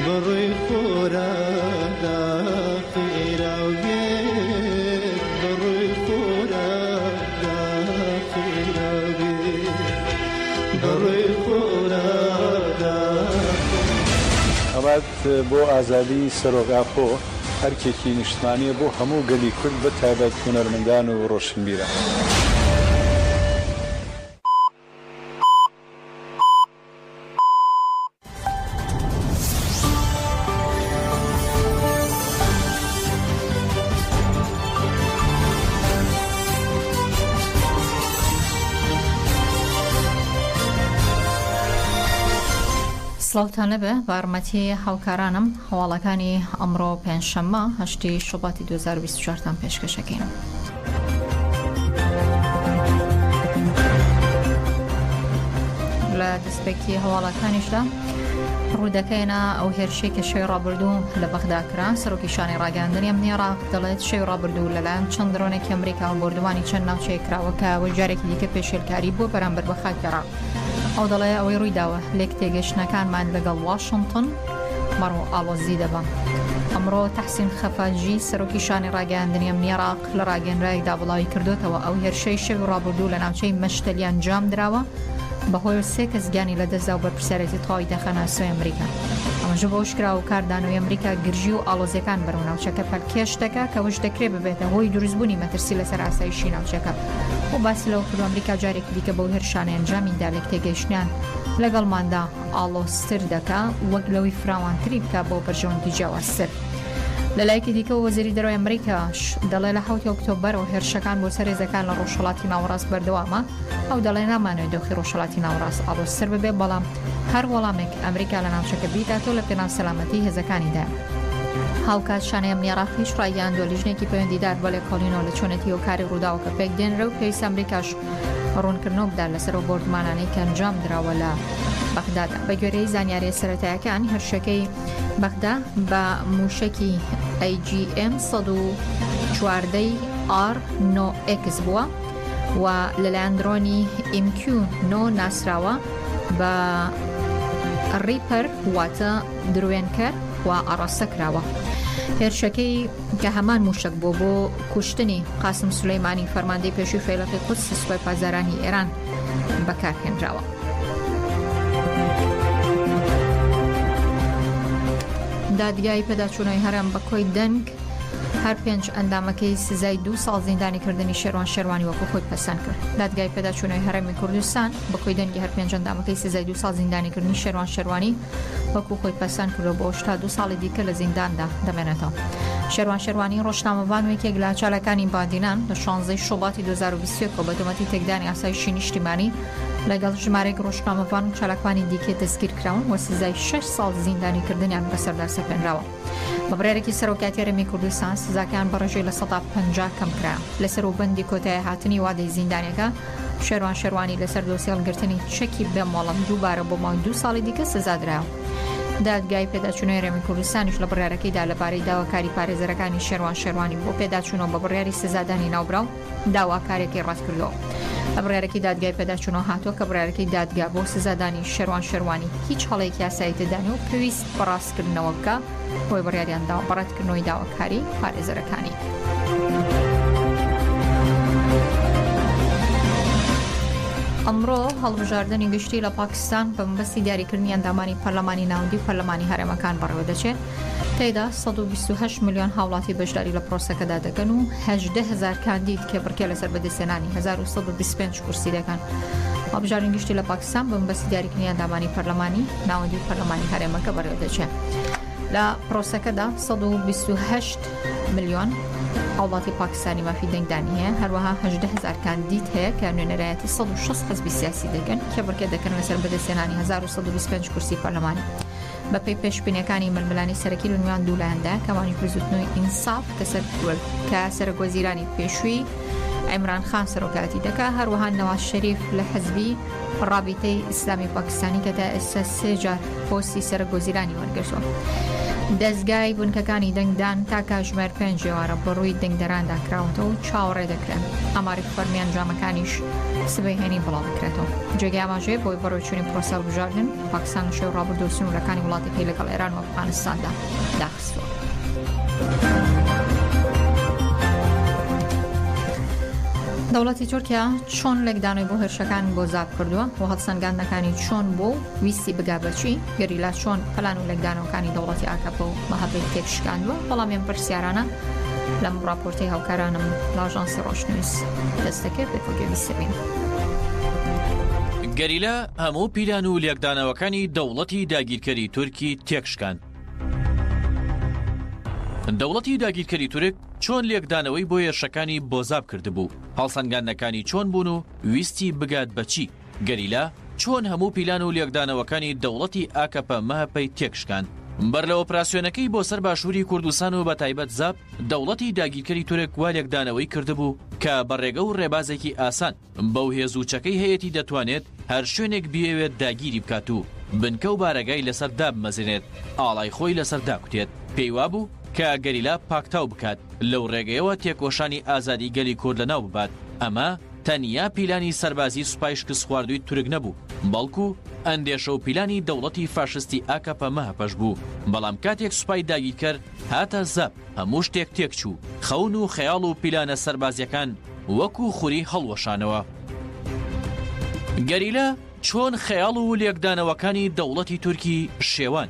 بڕی خۆرە داخێراوێت بڕی خۆرە داخێراوێت بڕی خۆرە ئەوات بۆ ئازادی سەرۆگاخۆ هەرکێکی نیشتمانیە بۆ هەموو گەلی کورد بە تایبەت هونەرمەندان و ڕۆشنبیرە. سڵاوتانە بێ بارمەتی هاوکارانم هەواڵەکانی ئەمڕۆ پێنجشەممە 8 شوباتی 2024 پێشکەشەکەین. لە دەستپێکی هەواڵەکانیشدا ڕوودەکەینا ئەو هێرشەی کە شەوی ڕابردوو لە بەغداکرا سەرۆکیشانی ڕاگەاندنی ئەمنی عێراق دەڵێت شەوی ڕابردوو لەلایەن چەند درۆنێکی ئەمریکا و بردووانی چەند ناوچەیە کراوەکە و جارێکی دیکە پێشێلکاری بووە بەرامبەر بە خاکی عێراق. ئەو دەڵێ ئەوەی ڕوویداوە لێک تێگەشتنەکانمان لەگەڵ واشنگتن مەڕۆ ئاڵۆزی دەبە. ئەمڕۆ تەحسین خەفاجی سەرۆکیشانی ڕاگەاندنی ئەمنی عێراق لە ڕاگەنرایەکدا بڵاوی کردوتەوە ئەو هێرشەی شەوی ڕابردوو لە ناوچەی مەشتەلی ئەنجام درراوە بەهۆی 3 کەس گیانی لەدەستدا و بەرپرسیارەتی تەواوی دەخەناسۆی ئەمریکا. ئەمەژە بۆ شکرا و کاردانەوەی ئەمریکا گرژی و ئاڵۆزیەکان بەرەو ناوچەکە پەرکێش دەکا کە وش دەکرێت ببێتە هۆی دروستبوونی مەترسی لەسەر ئاسایشی ناوچەکە. بۆ باسی لەوە کردو ئەمریکا جارێکی دیکە بەو هێرشانە ئەنجامیدا لێک تێگەیشتیان لەگەڵماندا ئاڵۆزتر دەکا وەک لەوەی فراوانتری بکە بۆ بەرژەوەندی جیاوازتر. لەلایەکی دیکە وەزیری دەرەوەی ئەمریکاش دەڵێ لە 7 ئۆکتۆبەرەوە هێرشەکان بۆ سەرێزەکان لە ڕۆژهەڵاتی ناوەڕاست بەردەوامە. ئەو دەڵێ نامانەوێت دۆخی ڕۆژهەڵاتی ناوەڕاست ئاڵۆزتر ببێ بەڵام هەر وەڵامێک ئەمریکا لە ناوچەکە بیداتەوە لە پێناو سەلامەتی هێزەکانیدا. هاوکات شانەی ئەمنی عێراقیش ڕایگەیاندووە لیژنێکی پەیوەندیدار بە لێکۆڵینەوە لە چۆنەتی و کاری ڕووداوەکە پێک دێنرە و پێویستە ئەمریکاش ڕوونکردنەوە بدات لەسەر بۆردمانانەی کە ئەنجام دراوە لە بەغدادا. بە گوێرەی زانیاری سەرەتاییەکان هێرشەکەی بەغدا بە موشکی AGM 114 R9X بووە و لەلایەن درۆنی MQ9 ناسراوە بە ریپەر واتە درێنکەر و ئاڕاستە کراوە. هێرشەکەی کە هەمان موشک بۆ کوشتنی قاسم سولەیمانی فەرماندەی پێشووی فەیلقی قودس سوپای پازارانی ئێران بەکارهێنراوە. دادگای پێداچوونەوەی هەرێم بە کۆی دەنگ هەر 5 ئەندامەکەی سزای 2 ساڵ زیندانی کردنی شێروان شێروانی وەکو خۆی پەسەند کرد. دادگای پێداچوونەوەی هەرێمی کوردستان بە کۆی دەنگی هەر 5 ئەندامەکەی سزای 2 ساڵ زیندانی کردنی شێروان شێروانی وەکو خۆی پەسەند کردو بۆ تا 2 ساڵی دیکە لە زینداندا دەمێنێتەوە. شێروان شێروانی ڕۆژنامەوان و یەکێک لە چالەکانی بادینان لە 16 شوباتی 2021 بە تۆمەتی تێکدانی ئاسایشی نیشتیمانی لەگەڵ ژمارەی ڕۆژنامەوان و چالەکانی دیکە دەستگیر کراون و سزای 6 ساڵ زیندانی کردنیان بەسەردا سەپێنراوە. بە بڕێارێکی سەرۆکاتی هەرێمی کوردستان سزاکان بەڕێژەی لە 150 کەم کرا. لەسەر و بەندی کۆتای هاتنی وادەی زیندانەکە شێروان شێروانی لەسەر دۆسیە هەڵگرتنی چەکی بێمۆڵم دووبارە بۆ ماوەی 2 ساڵی دیکە سزادراوە. دادگای پێداچوونەوەی هەرێمی کوردستانیش لە بڕیارەکەیدا لەبارەی داواکاری پارێزەرەکانی شێروان شێروانی بۆ پێداچوونەوە بە بڕیاری سزادانی ناوبراو داواکارێکی ڕاست کردەوە. لە بڕیارەکەی دادگای پێداچوونەوە هاتووە کە بڕیارەکەی دادگا بۆ سزادانی شێروان شێروانی هیچ هەڵەیەکی یاسایی تێدانی و پێویست بەڕاستکردنەوە بکە بۆی بڕیاریاندا بەڕێتکردنەوەی داواکاری پارێزەرەکانی. ئەمڕۆ هەڵبژاردننی گشتی لە پاکستان بە مەبەستی دیاریکردنی ئەندامانی پەرلەمانی ناوەندی و پەرلەمانی هەرێمەکان بەڕێوە دەچێت. تێیدا 128 ملیۆن هاوڵاتی بەشداری لە پرۆسەکەدا دەکەن و 18,000 کاندید کە بڕکێ لەسەر بەدەستێنانی 1125 کورسی دەکەن. هەڵبژاردننی گشتی لە پاکستان بە مەبەستی دیاریکردنی ئەندامانی پەرلەمانی ناوەندی و پەرلەمانی هەرێمەکە بەڕێوە دەچێت. لە پرۆسەکەدا 128 ملیۆن هاوڵاتی پاکستانی مافی دەنگدانی هەیە، هەروەها 18,000 کاندید هەیە کە نوێنەرایەتی 160 حزبی سیاسی دەکەن کە بڕکێ دەکەن لەسەر بەدەستێنانی 1125 کورسی پەرلەمانی. بەپێی پێشبینیەکانی ململانی سەرەکی لە نوێیان دوولایەندا کەوانی پرزوتنەوەی ئینساف کە سەرۆکوەزیرانی پێشووی عیمران خان سەرۆکاتی دەکا، هەروەها نەواز شەریف لە حزبی ڕابطەی ئیسلامی پاکستانی کە تا ئێستا 3 جار پۆستی سەرۆکوەزیرانی وەرگرتووە. دەستگای بنکەکانی دەنگدان تا کاتژمێر 5 ئێوارە بەڕووی دەنگدەراندا کراوەتەوە و چاوەڕێ دەکرێن. ئاماری فەرمیان جامەکانیش سبەی هێنی بڵاو دەکرێتەوە. جێگای ئاماژەیە بۆی بەڕێوەچوونی پرۆسە هەڵبژاردن پاکستان و شێو ڕابردوو سنوورەکانی وڵاتەکەی لەگەڵ ئێران و ئەفغانستاندا داخستووە. دەوڵەتی تورکیا چۆن لێکدانەوەی بۆ هێرشەکان بۆ زاب کردووە و هەڵسەنگاندنەکانی چۆن بۆ ویستی بگا بەچی گەریلا چۆن پلان و لێکدانەوەکانی دەوڵەتی ئاکەپە و مەهەبەی تێکشکاندووە. بەڵامیان پرسیارانە لەم راپۆرتەی هاوکارانم لاژانسی ڕۆژنووس دەستەکرد بێکۆگەویستبین. گەریلا هەموو پیلان و لێکدانەوەکانی دەوڵەتی داگیرکەری تورکی تێکشکاند. دەوڵەتی داگیرکەری تورک چۆن لێکدانەوەی بۆ هێرشەکانی بۆزاب کردبوو، هەڵسەنگاندنەکانی چۆن بوون و ویستی بگات بەچی. گەریلا چۆن هەموو پیلان و لێکدانەوەکانی دەوڵەتی ئاکەپە مەهەپەی تێکشکاند. بەر لە ئۆپراسیۆنەکەی بۆ سەر باشووری کوردستان و بە تایبەت زاب دەوڵەتی داگیرکەری تورک وا لێکدانەوەی کردبوو کە بەڕێگە و ڕێبازێکی ئاسان بەو هێزوچەکەی هەیەی دەتوانێت هەر شوێنێک بێوێت داگیری بکات و بنکە و بارەگای لەسەر دابمەزێنێت، ئاڵای خۆی لەسەر داکوتێت. پێی وابوو کە گەریلا پاکتاو بکات لەو ڕێگەیەوە تێکۆشانی ئازادی گەلی کورد لەناو ببات. ئەمە تەنیا پیلانی سەربازی سوپای شکست خواردووی تورک نەبوو، بەڵکو ئەندێشە و پیلانی دەوڵەتی فاشستی ئاکەپە مەهەپەش بوو. بەڵام کاتێک سوپای داگیرکەر هاتە زەب هەموو شتێک تێکچوو، خەون و خەیاڵ و پیلانە سەربازیەکان وەکو خوری هەڵوەشانەوە. گەریلا چۆن خەیاڵ و لێکدانەوەکانی دەوڵەتی تورکی شێوان.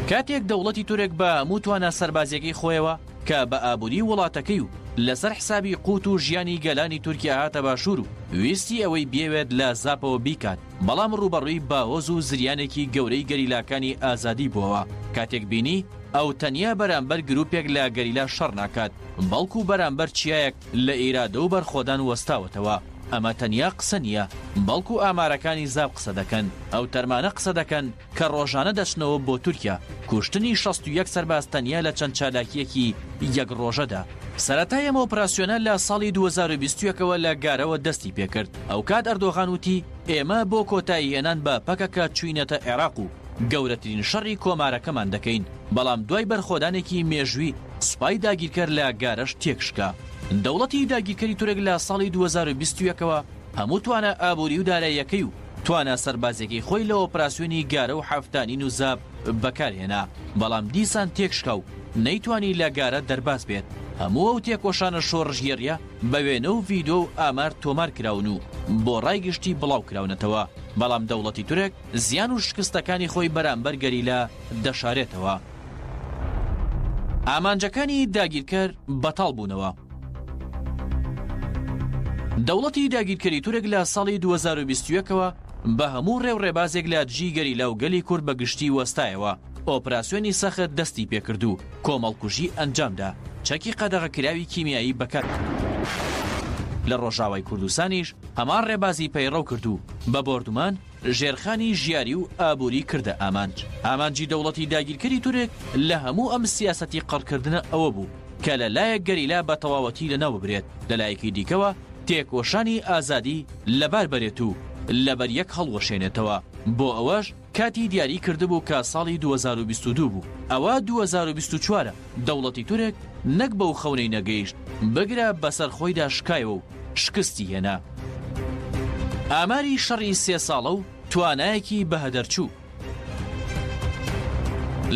کاتێک دەوڵەتی تورک بە هەموو توانە سەربازیەکەی خۆیەوە کە بە ئابووری وڵاتەکەی و لەسەر حسابی قوت و ژیانی گەلانی تورکیا هاتە باشوور و ویستی ئەوەی بێوێت لە زاپەوە بیکات، بەڵام ڕوبەڕووی باوەز و زریانێکی گەورەی گەریلاکانی ئازادی بووەوە. کاتێک بینی ئەو تەنیا بەرامبەر گروپێک لە گەریلا شەڕ ناکات، بەڵکو بەرامبەر چیایەک لە ئێرادە و بەرخۆدان وەستاوەتەوە. ئەمە تەنیا قسە نییە، بەڵکو ئامارەکانی زاب قسە دەکەن. ئەو تەرمانە قسە دەکەن کە ڕۆژانە دەچنەوە بۆ تورکیا کوشتنی 61 سەرباز تەنیا لە چەند چالاکیەکی یەک ڕۆژەدا. سەرەتای ئەمە ئۆپراسیۆنە لە ساڵی 2021ەوە لە گارەوە دەستی پێکرد. ئەو کات ئەردۆغان وتی ئێمە بۆ کۆتایی هێنان بە پەکەکە چوینەتە عێراق و گەورەترین شەڕی کۆمارەکەمان دەکەین. بەڵام دوای بەرخۆدانێکی مێژووی سوپای داگیرکەر لە گارەش تێکشکا. دەوڵەتی داگیرکەری تورک لە ساڵی 2021ەوە هەموو توانە ئابووری و داراییەکەی و توانە سەربازێکی خۆی لە ئۆپراسیۆنی گارە و حەفتانی و زاب بەکارهێنا، بەڵام دیسان تێکشکا و نەیتوانی لە گارە دەرباز بێت. هەموو ئەو تێکۆشانە شۆڕژگێڕیە بە وێنە و ڤیدۆ و ئامار تۆمار کراون و بۆ ڕایگشتی بڵاو کراونەتەوە. بەڵام دەوڵەتی تورک زیان و شکستەکانی خۆی بەرامبەر گەریلا دەشارێتەوە. ئامانجەکانی داگیرکەر بەتاڵ بوونەوە. دەوڵەتی داگیرکەری تورک لە ساڵی 2021ەوە بە هەموو ڕێوڕێبازێک لە دژی گەریلا و گەلی کورد بە گشتی وەستایەوە. ئۆپراسیۆنی سەخت دەستی پێکردو، کۆمەڵکوژی ئەنجامدا، چەکی قەدەغەکراوی کیمیایی بەکار لە ڕۆژاوای کوردستانیش هەمان ڕێبازی پەیڕەو کردو بە بۆردومان ژێرخانی ژیاری و ئابووری کردە ئامانج. ئامانجی دەوڵەتی داگیرکەری تورک لە هەموو ئەم سیاسەتی قەڕکردنە ئەوە بوو کە لەلایەک گەریلا بە تەواوەتی لەناو ببرێت، لەلایەکی دیکەوە تێکۆشانی ئازادی لەبار بەرێت و لەبەر یەک هەڵوەشێنێتەوە. بۆ ئەوەش کاتی دیاری کردبوو کە ساڵی 2022 بوو. ئەوە 2024 دەوڵەتی تورک نەک بەو خەونەی نەگەیشت، بگرە بەسەر خۆیدا شکایەوە و شکستی هێنا. ئاماری شەڕی 3 ساڵە و توانایەکی بەهەدەرچوو.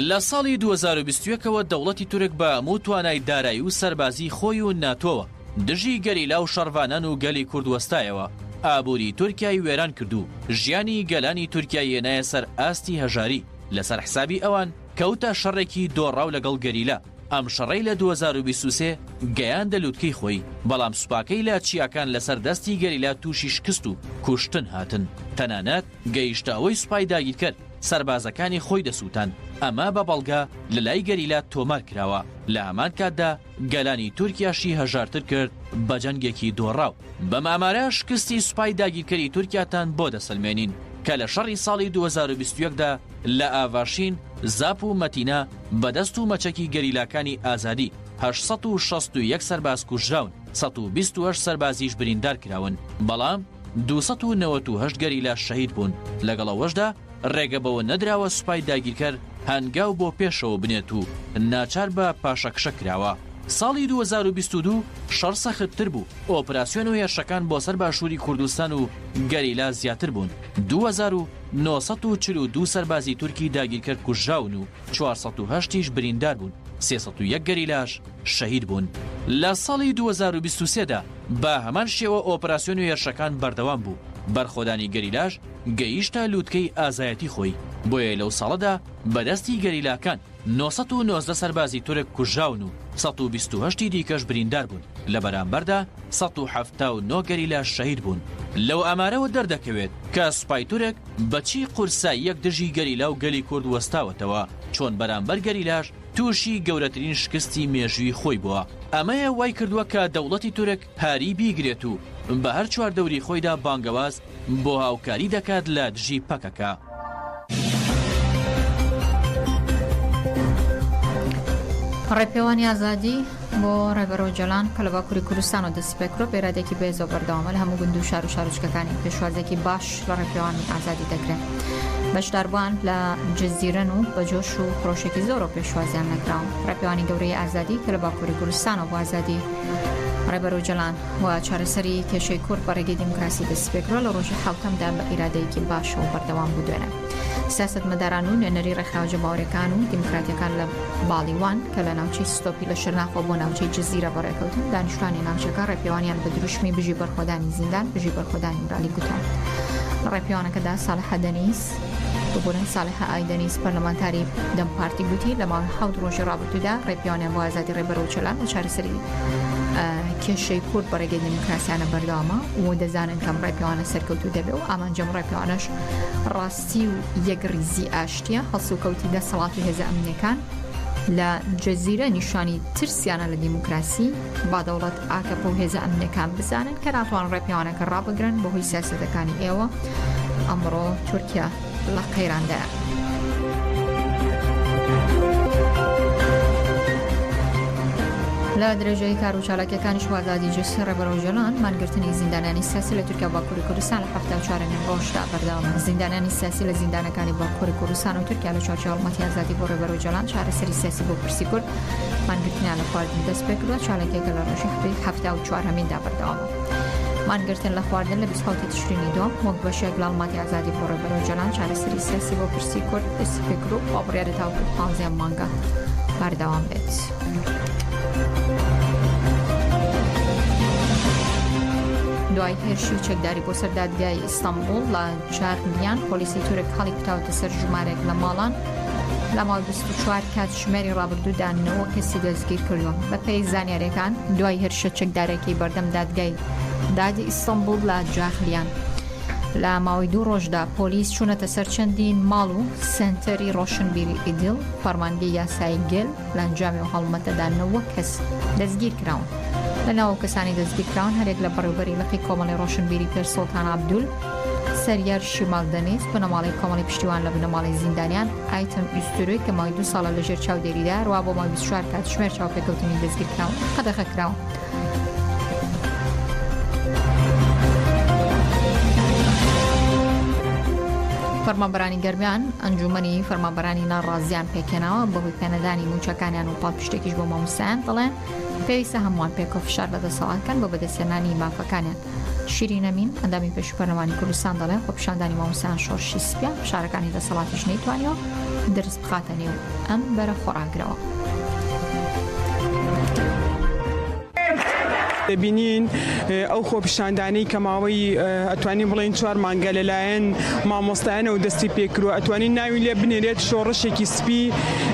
لە ساڵی 2021ەوە دەوڵەتی تورک بە هەموو توانای دارایی و سەربازی خۆی و ناتۆوە دژی گەریلا و شەڕڤانان و گەلی کورد وەستایەوە. ئابووری تورکیای وێران کردو، ژیانی گەلانی تورکیای هێنایە سەر ئاستی هەژاری. لەسەر حسابی ئەوان کەوتە شەڕێکی دۆڕاو لەگەڵ گەریلا. ئەم شەڕەی لە 2023 گەیاندە لووتکەی خۆی، بەڵام سوپاکەی لە چیاکان لەسەر دەستی گەریلا تووشی شکست و کوشتن هاتن. تەنانەت گەیشتە ئەوەی سوپای داگیرکەر سەربازەکانی خۆی دەسووتان. ئەمە بە بەڵگە لە لای گەریلا تۆمار کراوە. لە هەمان کاتدا گەلانی تورکیاشی هەژارتر کرد بە جەنگێکی دۆڕاو. بەم ئامارە شکستی سوپای داگیرکەری تورکیاتان بۆ دەسەلمێنین کە لە شەڕی ساڵی 2021دا لە ئاڤاشین، زاپ و مەتینە بەدەست و مەچەکی گەریلاکانی ئازادی 861 سەرباز کوژراون، 128 سەربازیش بریندار کراون، بەڵام 298 گەریلا شەهید بوون. لەگەڵەوەشدا ڕێگە بەوە نەدراوە سوپای داگیرکەر هەنگاو بۆ پێشەوە بنێت و ناچار بە پاشەکشە کراوە. ساڵی 2022 شەڕ سەختتر بوو. ئۆپراسیۆن و هێرشەکان بۆ سەر باشووری کوردستان و گەریلا زیاتر بوون. 2942 سەربازی تورکی داگیرکرد کوژراون و 408 بریندار بوون. 301 گەریلاش شەهید بوون. لە ساڵی 2023دا بە هەمان شێوە ئۆپراسیۆن و هێرشەکان بەردەوام بوو. بەرخۆدانی گەریلاش گەیشتە لووتکەی ئازایەتی خۆی. بۆیە لەو ساڵەدا بەدەستی گەریلاکان 919 سەربازی تورک کوژراون و 128 دیکەش بریندار بوون. لە بەرامبەردا 179 گەریلا شەهید بوون. لەو ئامارەوە دەردەکەوێت کە سوپای تورک بەچی قورسای یەک دژی گەریلا و گەلی کورد وەستاوەتەوە، چۆن بەرامبەر گەریلاش تووشی گەورەترین شکستی مێژووی خۆی بووە. ئەمەیە وای کردووە کە دەوڵەتی تورک هاری بیگرێت و بە هەر چواردەوری خۆیدا بانگەواز بۆ هاوکاری دەکات لە دژی پەکەکە. ڕێپێوانی ئازادی بۆ ڕێبەرۆ جەلان کە لە باکووری کوردستان و دەستی پێکرۆ پێرادێکی بێزۆ بەردەوامە لە هەموو گوند و شار و شارۆچکەکانی پێشوازێکی باش لە ڕێپێوانی ئازادی دەکرێت. بەشداربووان لە جەزیرەن و بەجۆش و خۆشێکی زۆر و پێشوازیان نەکراون. ڕێپێوانی گەورەی ئازادی کە لە باکووری کوردستان و بۆ ئازادی ڕێبەرۆ جەلان و چارەسەری کێشەی کورد بەڕێگەی دیموکراسی دەستی پێکرۆ لە ڕۆژی حوتەمدا بە ئیرادەیەکی باش و بەردەوام بوو دوێنە. سیاسەتمەداران و نوێنەری ڕێکخراوە جەماوەریەکان و دیموکراتیەکان لە باڵیوان کە لە ناوچەی ستۆپی لە شەرناخۆ بۆ ناوچەی جەزیرە بەڕێکەوتن، دانیشتوانی ناوچەکە ڕێپێوانیان بە دروشمی بژی بەرخۆدانی زیندان بژی بەرخۆدانی مرالی گوتان. لە ڕێپێوانەکەدا ساڵحە دەنیس ببوورن ساڵحە ئای دەنیس پەرلەمانتاری دەم پارتی گوتی لە ماوەی 7 ڕۆژی ڕابردوودا ڕێپێوانیان بۆ ئازادی ڕێبەرۆ جەلان و چارەسەری کێشەی کورد بەڕێگەی دیموکراسیانە بەردەوامە و دەزانن کەم ڕێپێوانە سەرکەوتوو دەبێ و ئامانجەم ڕێپێوانەش ڕاستی و یەکریزی ئاشتیە هەڵسو کەوتی دەسەڵات و هێزە ئەمنیەکان لە جەزیرە نیشانی ترسیانە لە دیموکراسی با دەوڵەت ئاکەپە و هێزە ئەمنیەکان بزانن کە ناتوان ڕێپێوانەکە ڕابگرن بەهۆی سیاسەتەکانی ئێوە. ئەمڕۆ تورکیا لە قەیراندایە. لە درێژەی کار و چالاکیەکانی شوازادی جەسی ڕێبەرۆ جەلان مانگرتنی زیندانانی سیاسی لە تورکیا باکووری کوردستان لە 74 ڕۆژدا بەردەوامە. زیندانانی سیاسی لە زیندانەکانی باکووری کوردستان و تورکیا لە چوارچێوە هەڵمەتی ئازادی بۆ ڕێبەرۆ جەلان چارەسەری سیاسی بۆ پرسی کورد مانگرتنیان لە خواردن دەست پێ کردووە. چالاکیەکە لە ڕۆژی 74 بەردەوامە. مانگرتن لە خواردن لە 27 تشرینی دوم وەک بەشێک لە هەڵمەتی ئازادی بۆ ڕێبەرۆ جەلان چارەسەری سیاسی بۆ پرسی کورد دەستی پێ کردووە و بڕیارە تاوەکو 15 مانگە بەردەوام بێت. دوای هێرشی و چەکداری بۆ سەر دادگای ئیستانبول لە جاغلیان پۆلیسی تورک هەڵی کراوەتە سەر ژمارێک لە ماڵان لە ماوەی 24 کات ژمێری ڕابردوودا 9 کەسی دەستگیر کردووە. بە پێی زانیاریەکان دوای هێرشە چەکدارێکی بەردەم دادگای دادی ئیستانبول لە جاغلیان لە ماوەی 2 ڕۆژدا پۆلیس چوونەتە سەر چەندین ماڵ و سنتەری ڕۆشنبیری ئیدل فەرمانگەی یاسایی گەل لە ئەنجامی و هەڵمەتەدا 9 کەس دەستگیر کراون. لە ناو کەسانی دەستگیر کراون هەرێک لە بەڕێوەبەری لەقی کۆمەڵی ڕۆشنبیری پێرسۆڵتان عەبدول، سەریار شیمال دەنیس بنەماڵی کۆمەڵی پشتیوان لە بنەماڵی زیندانیان ئایتەم ئوستوروی کە ماوەی 2 ساڵە لەژێر چاودێریدا ڕوا بۆ ماوەی 24 کات ژمێر چاوپێکەوتنی دەستگیر کراون قەدەغە کراون. فەرمانبەرانی گەرمیان ئەنجومەنی فەرمانبەرانی ناڕازیان پێکێناوە بەهۆی پێنەدانی موچەکانیان و پاڵپشتێکیش بۆ مامۆستایان دەڵێن پێویستە هەمووان پێکۆ فشار بە دەسەڵاتکەن بۆ بەدەستهێنانی مافەکانیان. شیرین ئەمین ئەندامی پێشوو پەرلەمانی کوردستان دەڵێن خۆپیشاندانی مامۆستایان شۆڕشی سپیا فشارەکانی دەسەڵاتیش نەیتوانیەوە دەرس بخاتە نێو ئەم بەرە خۆڕاگرەوە. دەبینین ئەو خۆپیشاندانی کە ماوەی ئەتوانین بڵێن 4 مانگە لەلایەن مامۆستایانە و دەستی پێکردووە ئەتوانین ناوی لێ بنێرێت شۆڕشێکی سپی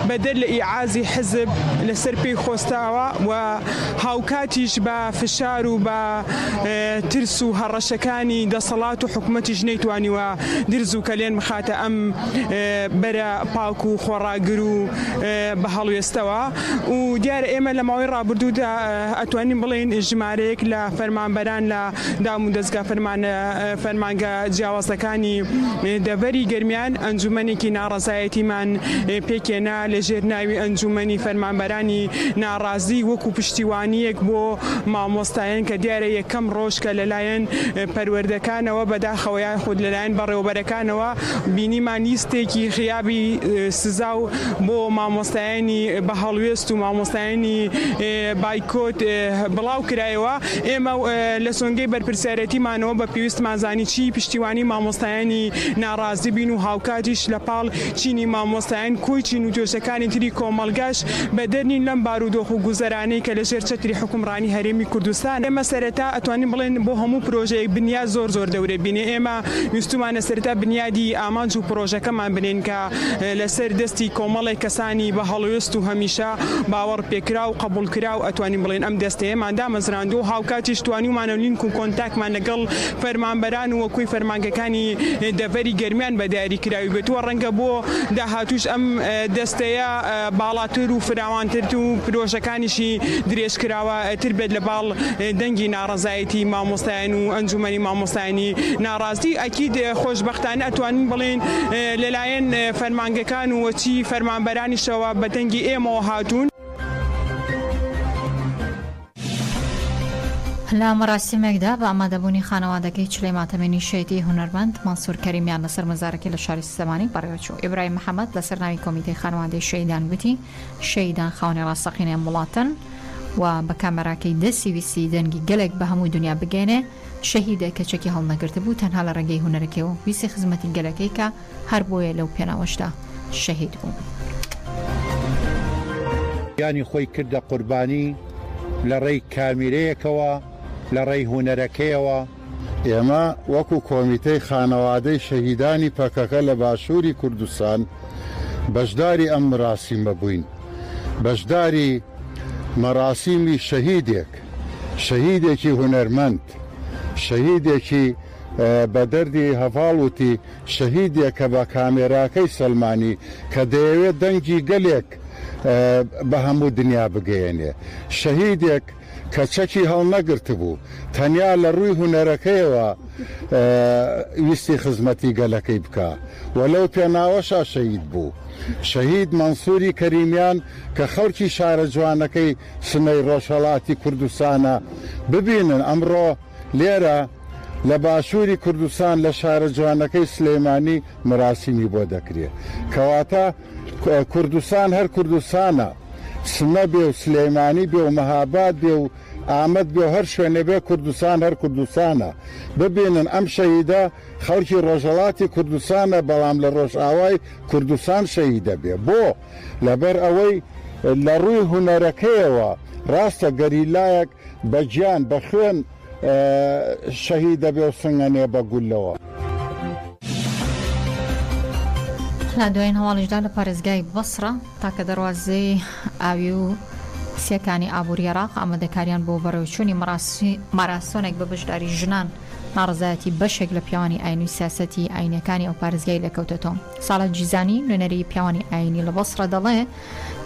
بەدەر لە ئیعازی حزب لەسەر پێی خۆستاوە و هاوکاتیش بە فشار و بە ترس و هەڕەشەکانی دەسەڵات و حکوومەتیش نەیتوانیوە درز و کەلێن بخاتە ئەم بەرە پاک و خۆڕاگر و بە هەڵوێستەوە و دیارە ئێمە لە ماوەی ڕابردوودا ئەتوانین بڵێن ژمارەیەک لە فەرمانبەران لە دام و دەستگا فەرمانگە جیاوازەکانی دەڤەری گەرمیان ئەنجومەنێکی ناڕەزایەتیمان پێکێنا لە ژێر ناوی ئەنجومەنی فەرمانبەرانی ناڕازی وەکو پشتیوانیەک بۆ مامۆستایان کە دیارە یەکەم ڕۆژ کە لەلایەن پەروەردەکانەوە بەداخەوەیان خود لەلایەن بەڕێوەبەرەکانەوە بینیمان لیستێکی خیابی سزا و بۆ مامۆستایانی بە هەڵوێست و مامۆستایانی بایکۆت بڵاو کرایەوە. ئێمە لە سۆنگەی بەرپرسیارەتیمانەوە بە پێویستمان زانی چی پشتیوانی مامۆستایانی ناڕازی بین و هاوکاتیش لەپاڵ چینی مامۆستایان کۆی چین و توێژەکانی تری کۆمەڵگاش بەدەرنین لەم بارودۆخ و گوزەرانەی کە لەژێر چەتری حکومڕانی هەرێمی کوردستان. ئێمە سەرەتا ئەتوانین بڵێن بۆ هەموو پرۆژەیەک بنیا زۆر دەورە بینێ. ئێمە ویستومانە سەرەتا بنیادی ئامانج و پرۆژەکەمان بنێن کە لەسەر دەستی کۆمەڵی کەسانی بە هەڵوێست و هەمیشە باوەڕ پێکرا و قبولکرا و ئەتوانین بڵێن ئەم دەستەیەمان دامەزراندوە و هاوکاتیش توانیمانە لینک و کۆنتاکمان لەگەڵ فەرمانبەران و وەکوی فەرمانگەکانی دەڤەری گەرمیان بەدیاری کراوی بێتوە. ڕەنگە بۆ داهاتوش ئەم دەستەیە باڵاتر و فراوانتر و پرۆژەکانیشی درێژکراوە تر بێت لە باڵ دەنگی ناڕەزایەتی مامۆستایان و ئەنجومەنی مامۆستایانی ناڕازی. ئەکید خۆشبەختانە ئەتوانین بڵێن لەلایەن فەرمانگەکان و وەچی فەرمانبەرانیشەوە بە دەنگی ئێمەوە هاتوون. لە مەراسیمێکدا بە ئامادەبوونی خانەوادەکەی چلەی ماتەمێنی شێتی هونەرمەند مانسوور کەریمیان لەسەر مەزارەکەی لە شاری سلێمانی بەڕێوەچوو. ئیبراهیم محەممەد لەسەر ناوی کۆمیتەی خانەوادەی شەیدان وتی شەیدان خاوەنی ڕاستەقینەیان وڵاتن و بە کامەراکەی دەسیویسی دەنگی گەلێک بە هەموو دنیا بگەێنێ. شەهیدە کە چەکی هەڵنەگرت بوو تەنها لە ڕێگەی هونەرەکەیەوە ویسی خزمەتی گەلەکەی کە هەر بۆیە لەو پێناوەشدا شەهید بوو. یانی خۆی کردە قوربانی لە ڕێی کامیرەیەکەوە لە ڕێی هونەرەکەیەوە. ئێمە وەکو کۆمیتەی خانەوادەی شەهیدانی پەکەکە لە باشووری کوردستان بەشداری ئەم مراسیمە بووین، بەشداری مەراسیمی شەهیدێکی هونەرمەند، شەهیدێکی بە دەردی هەڤاڵوتی، شەهیدێکە بە کامێراکەی سەلمانی کە دەیەوێت دەنگی گەلێک بە هەموو دنیا بگەێنێ، شەهیدێک کە چەکی هەڵنەگرت بوو تەنیا لە ڕووی هونەرەکەیەوە ویستی خزمەتی گەلەکەی بکە و لەو پێناوەشا شەهید بوو. شەهید مانسووری کەریمیان کە خەڵکی شارە جوانەکەی سنەی ڕۆژهەڵاتی کوردستانە ببینن ئەمڕۆ لێرە لە باشووری کوردستان لە شارە جوانەکەی سلێمانی مراسیمی بۆ دەکرێت، کەواتە کوردستان هەر کوردستانە، سنە بێ و سلێمانی بێ و مەهاباد بێ و ئامەد بێ و هەر شوێنە بێ کوردستان هەر کوردستانە. ببینن ئەم شەهیدە خەڵکی ڕۆژهەڵاتی کوردستانە بەڵام لە ڕۆژئاوای کوردستان شەهیدە بێ. بۆ لەبەر ئەوەی لە ڕووی هونەرەکەیەوە ڕاستە گەریلایەک بە گیان بە خوێن شەهیدە بێ و سنگەنێ بە گولەوە. لە دوایین هەواڵیشدا لە پارێزگای بەسڕە تاکە دەواازەی ئاوی و سیەکانی ئابووری عێراق ئامادەکاریان بۆ بەڕێوەچوونی ماراسۆنێک بە بەشداری ژنان ناڕزایەتی بەشێک لە پیاوانی ئاینی سیاسەتی ئاینەکانی ئەو پارێزگای لەکەوتێتەوە. ساڵە جیزانی نوێنەری پیاوانی ئاینی لە بەسڕە دەڵێ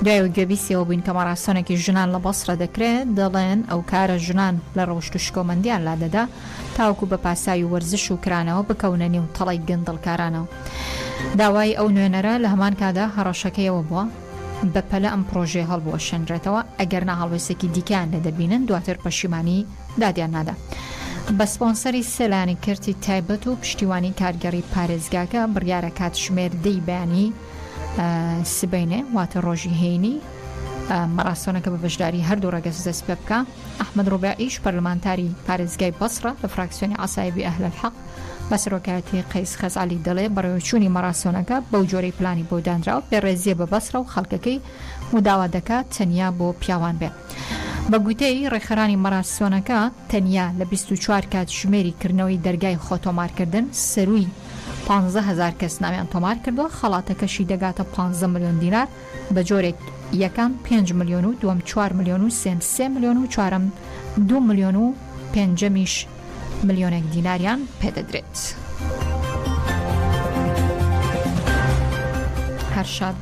دوای گوێبیستیەوە بووین کە ماراسۆنێکی ژنان لە بەسڕە دەکرێت، دەڵێن ئەو کارە ژنان لە ڕۆشت و شکۆمەندیان لادەدا تاوکو بە پاساوی وەرزش و کرانەوە بکەونە نێو تەڵی گەندڵکارانەوە. داوای ئەو نوێنەرە لە هەمان کادا هەڕەشەکەیەوە بووە بەپەلە ئەم پرۆژێ هەڵبووە شێنرێتەوە ئەگەر نەهەڵوێستێکی دیکەیان لە دەبینن دواتر پەشیمانی دادیان نادا. بە سپۆنسەری سێلانی کردی تایبەت و پشتیوانی کارگەڕی پارێزگاکە بڕیارە کاتژمێر دەی بەیانی سبەینێ واتە ڕۆژی هەینی مەراسۆنەکە بە بەشداری هەردوو ڕێگەس دەست پێ بکە. ئەحمەد ڕوبائیش پەرلەمانتاری پارێزگای بەسڕە لە فراکسیۆنی عەسایبی ئەهل الحەق بە سەرۆکایەتی قەیس خەزعەلی دەڵێ بەڕێوەچوونی مەراسۆنەکە بەو جۆرەی پلانی بۆ دانراوە پێڕێزیە بە بەسڕە و خەڵکەکەی و داوا دەکات تەنیا بۆ پیاوان بێ. بە گوتەی ڕێکخەرانی مەراسۆنەکە تەنیا لە 24 کاتژمێری کردنەوەی دەرگای خۆتۆمارکردن سەرووی 15,000 کەس ناویان تۆمار کردووە، خەڵاتەکەشی دەگاتە 15 ملیۆن دینار بە جۆرێک یەکان 5 ملیۆن و دووەم 4 ملیۆن و سێم 3 ملیۆن و چوارەم 2 ملیۆن و پێنجەمیش ملیۆنێک دیناریان پێدەدرێت. هەر شاد